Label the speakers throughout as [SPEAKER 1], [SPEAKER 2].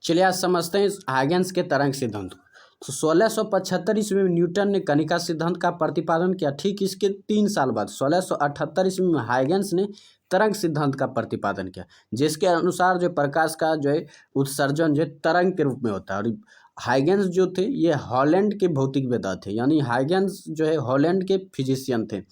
[SPEAKER 1] चलिए आज समझते हैं हाइगेंस के तरंग सिद्धांत को। तो 1675 ईस्वी में न्यूटन ने कणिका सिद्धांत का प्रतिपादन किया। ठीक इसके 3 साल बाद 1678 ईस्वी में हाइगेंस ने तरंग सिद्धांत का प्रतिपादन किया, जिसके अनुसार जो प्रकाश का जो है उत्सर्जन जो है तरंग के रूप में होता है। और हाइगेंस जो थे ये हॉलैंड के भौतिक वेत्ता थे, यानी हाइगेंस जो है हॉलैंड के फिजिशियन थे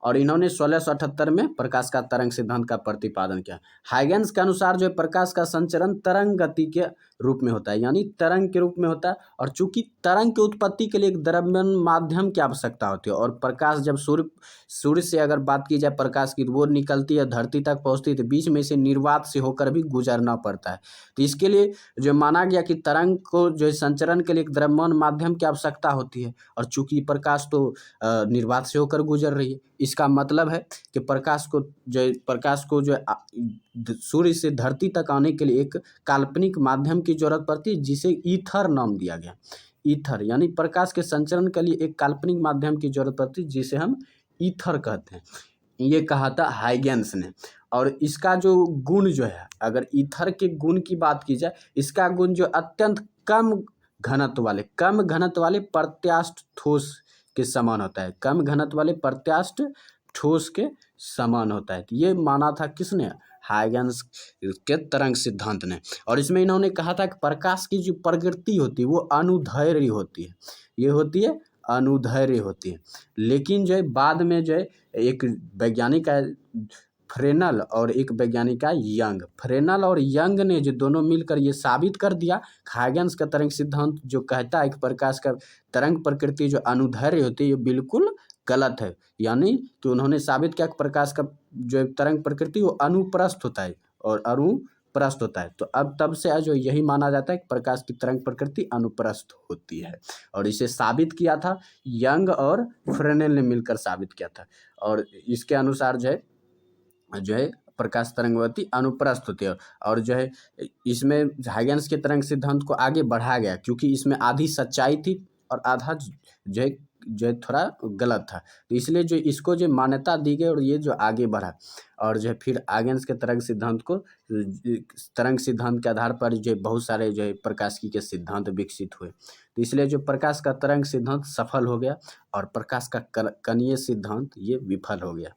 [SPEAKER 1] और इन्होंने 1678 में प्रकाश का तरंग सिद्धांत का प्रतिपादन किया। हाइगेंस के अनुसार जो है प्रकाश का संचरण तरंग गति के रूप में होता है, यानी तरंग के रूप में होता है। और चूंकि तरंग की उत्पत्ति के लिए एक द्रव्यमान माध्यम की आवश्यकता होती है और प्रकाश जब सूर्य से अगर बात की जाए प्रकाश की, तो वो निकलती है धरती तक पहुँचती है, तो बीच में से निर्वात से होकर भी गुजरना पड़ता है। तो इसके लिए जो माना गया कि तरंग को जो है संचरण के लिए एक द्रव्यमान माध्यम की आवश्यकता होती है और चूंकि प्रकाश तो निर्वात से होकर गुजर रही है, इसका मतलब है कि प्रकाश को जो सूर्य से धरती तक आने के लिए एक काल्पनिक माध्यम की जरूरत पड़ती है, जिसे ईथर नाम दिया गया। ईथर यानी प्रकाश के संचरण के लिए एक काल्पनिक माध्यम की जरूरत पड़ती है, जिसे हम ईथर कहते हैं। ये कहा था हाइगेंस ने। और इसका जो गुण जो है, अगर ईथर के गुण की बात की जाए, इसका गुण जो अत्यंत कम घनत्व वाले प्रत्यास्थ ठोस के समान होता है। कम घनत्व वाले प्रत्यास्थ ठोस के समान होता है। तो ये माना था किसने? हाइगेंस के तरंग सिद्धांत ने। और इसमें इन्होंने कहा था कि प्रकाश की जो प्रकृति होती है वो अनुदैर्घ्य होती है। ये होती है अनुदैर्घ्य होती है। लेकिन जो है बाद में जो है एक वैज्ञानिक है फ्रेनल और एक वैज्ञानिक है यंग। फ्रेनल और यंग ने जो दोनों मिलकर ये साबित कर दिया, हाइगेंस का तरंग सिद्धांत जो कहता है कि प्रकाश का तरंग प्रकृति जो अनुदैर्घ्य होती है ये बिल्कुल गलत है। यानी कि उन्होंने साबित किया कि प्रकाश का जो तरंग प्रकृति वो अनुप्रस्थ होता है और अनुप्रस्थ होता है। तो अब तब से जो यही माना जाता है कि प्रकाश की तरंग प्रकृति अनुप्रस्थ होती है। और इसे साबित किया था यंग और फ्रेनेल ने मिलकर साबित किया था। और इसके अनुसार जो है प्रकाश तरंगवती अनुप्रस्थ होती है। और जो है इसमें हाइगेंस के तरंग सिद्धांत को आगे बढ़ाया गया, क्योंकि इसमें आधी सच्चाई थी और आधा जो है थोड़ा गलत था। तो इसलिए जो इसको जो मान्यता दी गई और ये जो आगे बढ़ा। और जो है फिर हाइगेंस के तरंग सिद्धांत के आधार पर जो बहुत सारे जो है प्रकाशिकी के सिद्धांत विकसित हुए। तो इसलिए जो प्रकाश का तरंग सिद्धांत सफल हो गया और प्रकाश का कणीय सिद्धांत ये विफल हो गया।